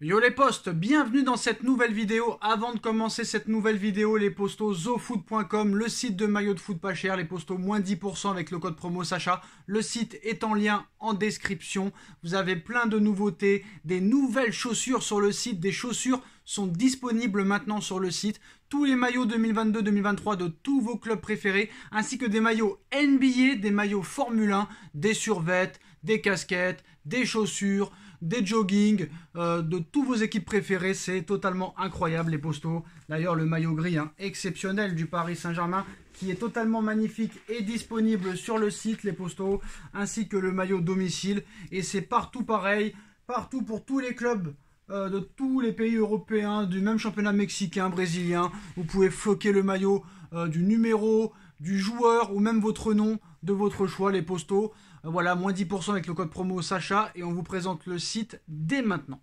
Yo les postes, bienvenue dans cette nouvelle vidéo. Avant de commencer cette nouvelle vidéo, les postos zofoot.com, le site de maillots de foot pas cher, les postos moins 10% avec le code promo Sacha. Le site est en lien en description. Vous avez plein de nouveautés, des nouvelles chaussures sur le site, des chaussures sont disponibles maintenant sur le site. Tous les maillots 2022-2023 de tous vos clubs préférés, ainsi que des maillots NBA, des maillots Formule 1, des survêtements, des casquettes, des chaussures, des jogging, de tous vos équipes préférées. C'est totalement incroyable les postos. D'ailleurs le maillot gris exceptionnel du Paris Saint-Germain qui est totalement magnifique est disponible sur le site les postos, ainsi que le maillot domicile. Et c'est partout pareil, partout pour tous les clubs de tous les pays européens, du même championnat mexicain, brésilien. Vous pouvez floquer le maillot du numéro, du joueur ou même votre nom de votre choix les postos. Voilà, moins 10% avec le code promo Sacha et on vous présente le site dès maintenant.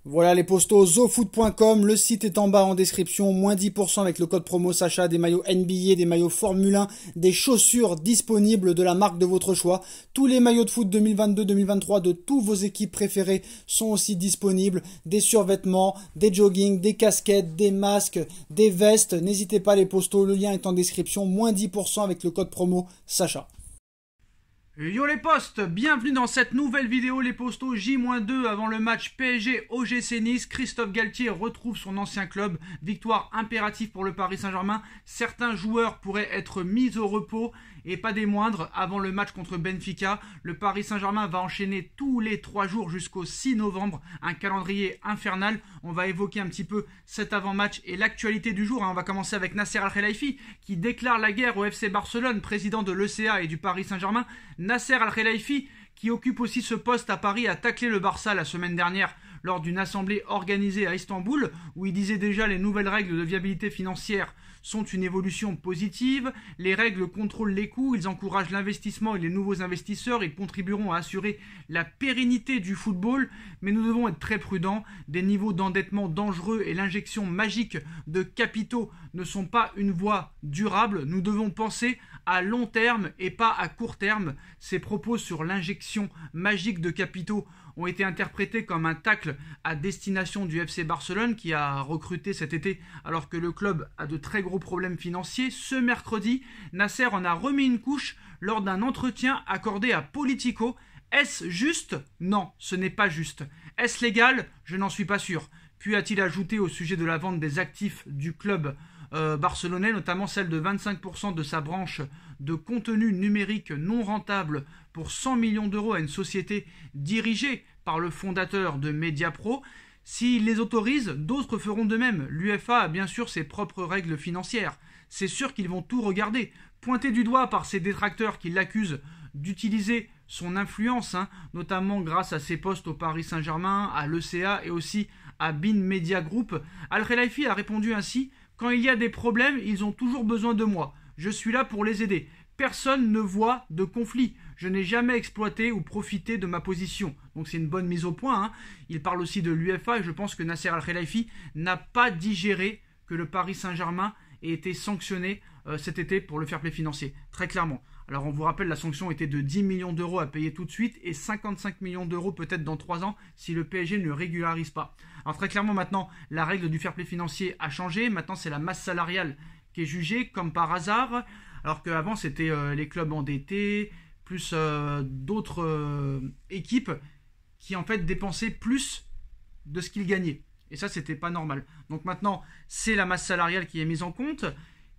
Voilà les postos, zofoot.com, le site est en bas en description, moins 10% avec le code promo Sacha, des maillots NBA, des maillots Formule 1, des chaussures disponibles de la marque de votre choix. Tous les maillots de foot 2022-2023 de tous vos équipes préférées sont aussi disponibles, des survêtements, des jogging, des casquettes, des masques, des vestes. N'hésitez pas les postos, le lien est en description, moins 10% avec le code promo Sacha. Yo les postes, bienvenue dans cette nouvelle vidéo les postos J-2 avant le match PSG OGC Nice. Christophe Galtier retrouve son ancien club, victoire impérative pour le Paris Saint-Germain. Certains joueurs pourraient être mis au repos et pas des moindres avant le match contre Benfica. Le Paris Saint-Germain va enchaîner tous les 3 jours jusqu'au 6 novembre, un calendrier infernal. On va évoquer un petit peu cet avant-match et l'actualité du jour. On va commencer avec Nasser Al-Khelaifi qui déclare la guerre au FC Barcelone, président de l'ECA et du Paris Saint-Germain. Nasser Al-Khelaifi, qui occupe aussi ce poste à Paris, a taclé le Barça la semaine dernière lors d'une assemblée organisée à Istanbul, où il disait déjà les nouvelles règles de viabilité financière sont une évolution positive, les règles contrôlent les coûts, ils encouragent l'investissement et les nouveaux investisseurs, ils contribueront à assurer la pérennité du football, mais nous devons être très prudents, des niveaux d'endettement dangereux et l'injection magique de capitaux ne sont pas une voie durable, nous devons penser à long terme et pas à court terme. Ces propos sur l'injection magique de capitaux ont été interprétés comme un tacle à destination du FC Barcelone qui a recruté cet été alors que le club a de très gros problèmes financiers. Ce mercredi, Nasser en a remis une couche lors d'un entretien accordé à Politico. Est-ce juste? Non, ce n'est pas juste. Est-ce légal? Je n'en suis pas sûr. Puis a-t-il ajouté au sujet de la vente des actifs du club barcelonais, notamment celle de 25% de sa branche de contenu numérique non rentable pour 100 millions d'euros à une société dirigée par le fondateur de Mediapro. S'il les autorise, d'autres feront de même. L'UEFA a bien sûr ses propres règles financières. C'est sûr qu'ils vont tout regarder. Pointé du doigt par ses détracteurs qui l'accusent d'utiliser son influence, notamment grâce à ses postes au Paris Saint-Germain, à l'ECA et aussi à Bein Media Group, Al-Khelaifi a répondu ainsi: quand il y a des problèmes, ils ont toujours besoin de moi. Je suis là pour les aider. Personne ne voit de conflit. Je n'ai jamais exploité ou profité de ma position. Donc c'est une bonne mise au point. Il parle aussi de l'UEFA et je pense que Nasser Al-Khelaifi n'a pas digéré que le Paris Saint-Germain ait été sanctionné cet été pour le fair play financier. Très clairement. Alors on vous rappelle, la sanction était de 10 millions d'euros à payer tout de suite et 55 millions d'euros peut-être dans 3 ans si le PSG ne régularise pas. Alors très clairement maintenant, la règle du fair play financier a changé. Maintenant c'est la masse salariale qui est jugée comme par hasard. Alors qu'avant c'était les clubs endettés, plus d'autres équipes qui en fait dépensaient plus de ce qu'ils gagnaient. Et ça c'était pas normal. Donc maintenant c'est la masse salariale qui est mise en compte.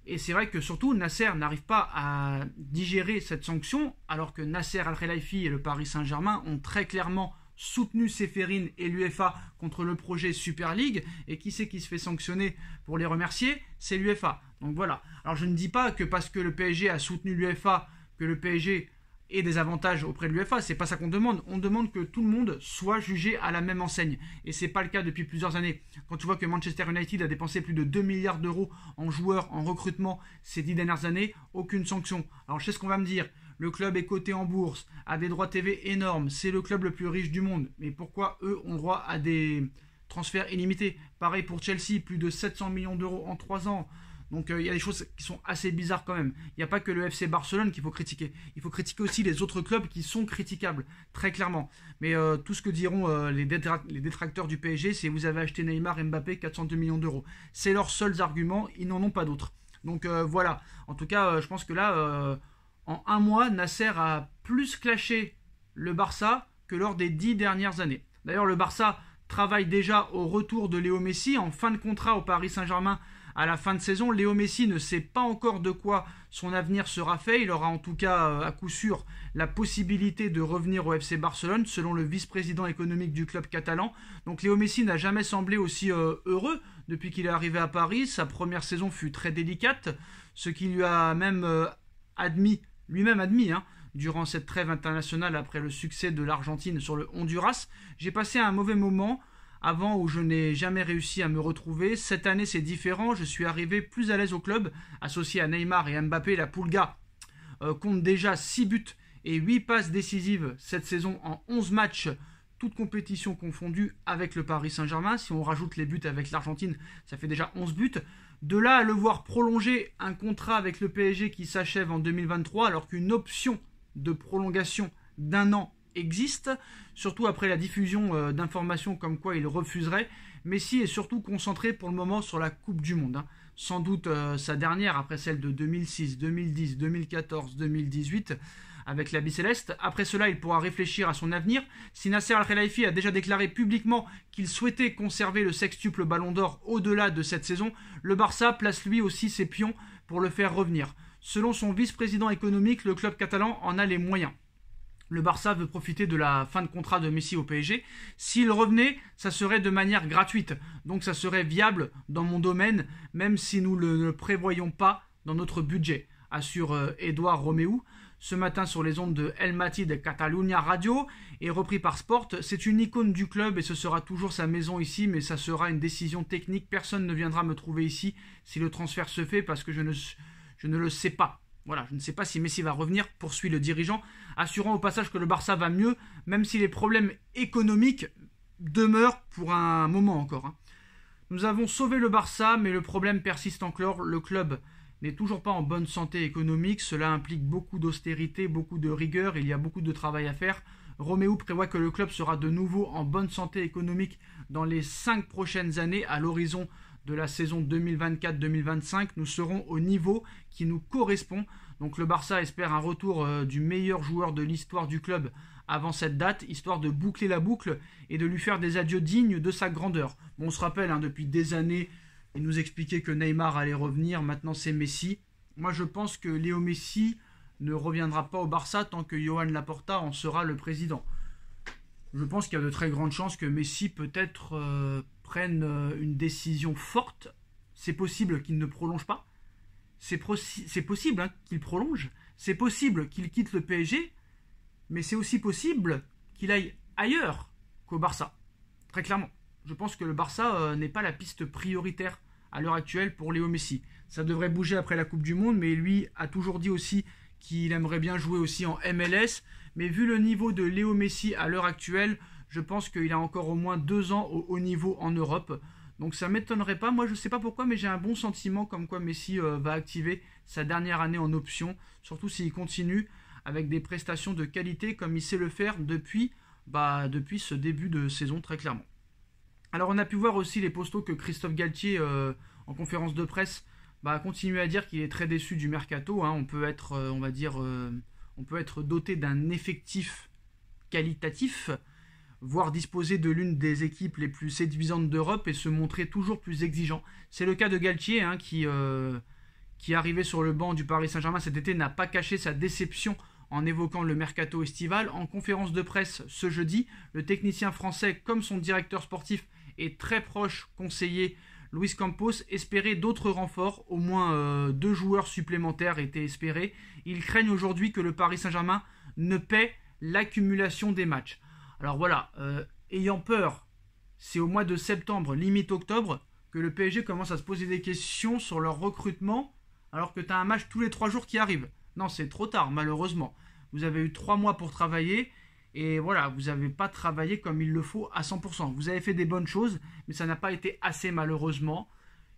Et c'est vrai que surtout Nasser n'arrive pas à digérer cette sanction, alors que Nasser Al-Khelaifi et le Paris Saint-Germain ont très clairement soutenu Ceferin et l'UEFA contre le projet Super League. Et qui c'est qui se fait sanctionner pour les remercier? C'est l'UEFA. Donc voilà. Alors je ne dis pas que parce que le PSG a soutenu l'UEFA, que le PSG ait des avantages auprès de l'UEFA. C'est pas ça qu'on demande. On demande que tout le monde soit jugé à la même enseigne. Et c'est pas le cas depuis plusieurs années. Quand tu vois que Manchester United a dépensé plus de 2 milliards d'euros en joueurs, en recrutement ces 10 dernières années, aucune sanction. Alors je sais ce qu'on va me dire. Le club est coté en bourse, a des droits TV énormes, c'est le club le plus riche du monde. Mais pourquoi eux ont droit à des transferts illimités? Pareil pour Chelsea, plus de 700 millions d'euros en 3 ans. Donc il y a des choses qui sont assez bizarres quand même. Il n'y a pas que le FC Barcelone qu'il faut critiquer. Il faut critiquer aussi les autres clubs qui sont critiquables, très clairement. Mais tout ce que diront les détracteurs du PSG, c'est vous avez acheté Neymar et Mbappé 402 millions d'euros. C'est leurs seuls arguments, ils n'en ont pas d'autres. Donc voilà. En tout cas, je pense que là, en un mois, Nasser a plus clashé le Barça que lors des 10 dernières années. D'ailleurs, le Barça travaille déjà au retour de Léo Messi en fin de contrat au Paris Saint-Germain à la fin de saison. Léo Messi ne sait pas encore de quoi son avenir sera fait. Il aura en tout cas à coup sûr la possibilité de revenir au FC Barcelone selon le vice-président économique du club catalan. Donc Léo Messi n'a jamais semblé aussi heureux depuis qu'il est arrivé à Paris. Sa première saison fut très délicate, ce qui lui a même lui-même admis durant cette trêve internationale après le succès de l'Argentine sur le Honduras. J'ai passé un mauvais moment avant où je n'ai jamais réussi à me retrouver. Cette année, c'est différent. Je suis arrivé plus à l'aise au club. Associé à Neymar et Mbappé, la Pulga compte déjà 6 buts et 8 passes décisives cette saison en 11 matchs, toutes compétitions confondues avec le Paris Saint-Germain. Si on rajoute les buts avec l'Argentine, ça fait déjà 11 buts. De là à le voir prolonger un contrat avec le PSG qui s'achève en 2023, alors qu'une option de prolongation d'1 an existe, surtout après la diffusion d'informations comme quoi il refuserait. Messi est surtout concentré pour le moment sur la Coupe du Monde, sans doute sa dernière après celle de 2006, 2010, 2014, 2018 avec la Bicéleste. Après cela, il pourra réfléchir à son avenir. Si Nasser Al-Khelaifi a déjà déclaré publiquement qu'il souhaitait conserver le sextuple Ballon d'Or au-delà de cette saison, le Barça place lui aussi ses pions pour le faire revenir. Selon son vice-président économique, le club catalan en a les moyens. Le Barça veut profiter de la fin de contrat de Messi au PSG. S'il revenait, ça serait de manière gratuite. Donc ça serait viable dans mon domaine, même si nous ne le prévoyons pas dans notre budget, assure Edouard Roméo. Ce matin sur les ondes de El Matí de Catalunya Radio et repris par Sport. C'est une icône du club et ce sera toujours sa maison ici, mais ça sera une décision technique. Personne ne viendra me trouver ici si le transfert se fait parce que je ne le sais pas. Voilà, je ne sais pas si Messi va revenir, poursuit le dirigeant, assurant au passage que le Barça va mieux, même si les problèmes économiques demeurent pour un moment encore. Nous avons sauvé le Barça, mais le problème persiste encore. Le club n'est toujours pas en bonne santé économique. Cela implique beaucoup d'austérité, beaucoup de rigueur. Il y a beaucoup de travail à faire. Roméo prévoit que le club sera de nouveau en bonne santé économique dans les 5 prochaines années à l'horizon de la saison 2024-2025, nous serons au niveau qui nous correspond. Donc le Barça espère un retour du meilleur joueur de l'histoire du club avant cette date, histoire de boucler la boucle et de lui faire des adieux dignes de sa grandeur. Bon, on se rappelle, depuis des années, il nous expliquait que Neymar allait revenir, maintenant c'est Messi. Moi je pense que Léo Messi ne reviendra pas au Barça tant que Joan Laporta en sera le président. Je pense qu'il y a de très grandes chances que Messi peut-être prenne une décision forte. C'est possible qu'il ne prolonge pas. C'est possible qu'il prolonge. C'est possible qu'il quitte le PSG. Mais c'est aussi possible qu'il aille ailleurs qu'au Barça. Très clairement. Je pense que le Barça n'est pas la piste prioritaire à l'heure actuelle pour Léo Messi. Ça devrait bouger après la Coupe du Monde, mais lui a toujours dit aussi qu'il aimerait bien jouer aussi en MLS. Mais vu le niveau de Léo Messi à l'heure actuelle, je pense qu'il a encore au moins 2 ans au haut niveau en Europe. Donc ça ne m'étonnerait pas. Moi, je ne sais pas pourquoi, mais j'ai un bon sentiment comme quoi Messi va activer sa dernière année en option. Surtout s'il continue avec des prestations de qualité comme il sait le faire depuis ce début de saison, très clairement. Alors on a pu voir aussi les postos que Christophe Galtier, en conférence de presse, a continué à dire qu'il est très déçu du mercato. On peut être, on peut être doté d'un effectif qualitatif, voire disposer de l'une des équipes les plus séduisantes d'Europe et se montrer toujours plus exigeant. C'est le cas de Galtier qui arrivé sur le banc du Paris Saint-Germain cet été, n'a pas caché sa déception en évoquant le mercato estival. En conférence de presse ce jeudi, le technicien français comme son directeur sportif et très proche conseiller Luis Campos espérait d'autres renforts, au moins 2 joueurs supplémentaires étaient espérés. Ils craignent aujourd'hui que le Paris Saint-Germain ne paie l'accumulation des matchs. Alors voilà, ayant peur, c'est au mois de septembre, limite octobre, que le PSG commence à se poser des questions sur leur recrutement, alors que tu as un match tous les 3 jours qui arrive. Non, c'est trop tard, malheureusement. Vous avez eu 3 mois pour travailler, et voilà, vous n'avez pas travaillé comme il le faut à 100%. Vous avez fait des bonnes choses, mais ça n'a pas été assez malheureusement.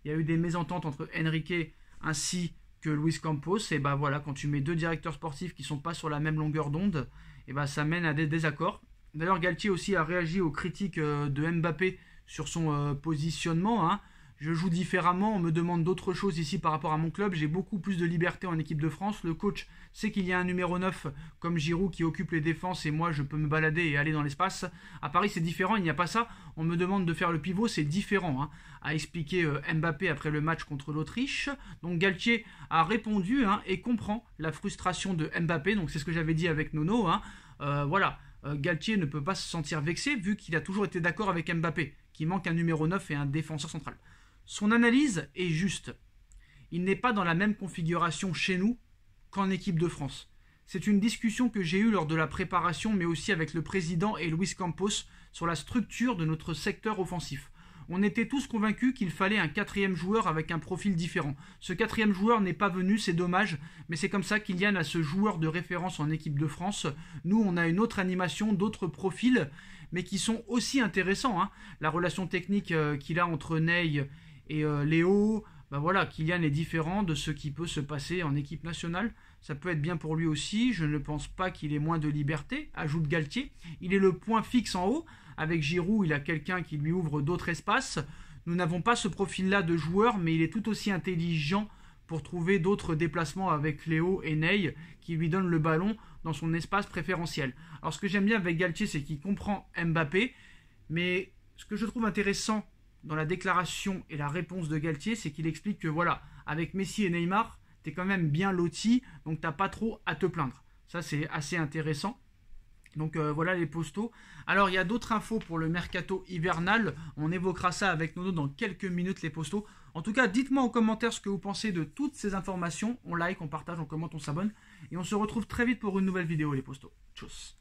Il y a eu des mésententes entre Enrique ainsi que Luis Campos. Et bah voilà, quand tu mets deux directeurs sportifs qui sont pas sur la même longueur d'onde, et bah ça mène à des désaccords. D'ailleurs, Galtier aussi a réagi aux critiques de Mbappé sur son positionnement, hein. Je joue différemment, on me demande d'autres choses ici par rapport à mon club, j'ai beaucoup plus de liberté en équipe de France, le coach sait qu'il y a un numéro 9 comme Giroud qui occupe les défenses et moi je peux me balader et aller dans l'espace. À Paris c'est différent, il n'y a pas ça, on me demande de faire le pivot, c'est différent, hein, a expliqué Mbappé après le match contre l'Autriche. Donc Galtier a répondu, hein, et comprend la frustration de Mbappé, donc c'est ce que j'avais dit avec Nono, hein. Voilà, Galtier ne peut pas se sentir vexé vu qu'il a toujours été d'accord avec Mbappé, qui manque un numéro 9 et un défenseur central. Son analyse est juste. Il n'est pas dans la même configuration chez nous qu'en équipe de France. C'est une discussion que j'ai eue lors de la préparation, mais aussi avec le président et Luis Campos sur la structure de notre secteur offensif. On était tous convaincus qu'il fallait un quatrième joueur avec un profil différent. Ce quatrième joueur n'est pas venu, c'est dommage, mais c'est comme ça qu'Kylian a ce joueur de référence en équipe de France. Nous, on a une autre animation, d'autres profils, mais qui sont aussi intéressants, hein. La relation technique qu'il a entre Ney et Léo, ben voilà, Kylian est différent de ce qui peut se passer en équipe nationale. Ça peut être bien pour lui aussi. Je ne pense pas qu'il ait moins de liberté, ajoute Galtier. Il est le point fixe en haut. Avec Giroud, il a quelqu'un qui lui ouvre d'autres espaces. Nous n'avons pas ce profil-là de joueur, mais il est tout aussi intelligent pour trouver d'autres déplacements avec Léo et Ney qui lui donnent le ballon dans son espace préférentiel. Alors ce que j'aime bien avec Galtier, c'est qu'il comprend Mbappé, mais ce que je trouve intéressant dans la déclaration et la réponse de Galtier, c'est qu'il explique que voilà, avec Messi et Neymar, t'es quand même bien loti, donc t'as pas trop à te plaindre. Ça, c'est assez intéressant. Donc voilà les postos. Alors il y a d'autres infos pour le mercato hivernal. On évoquera ça avec Nono dans quelques minutes, les postos. En tout cas, dites-moi en commentaire ce que vous pensez de toutes ces informations. On like, on partage, on commente, on s'abonne. Et on se retrouve très vite pour une nouvelle vidéo, les postos. Tchuss.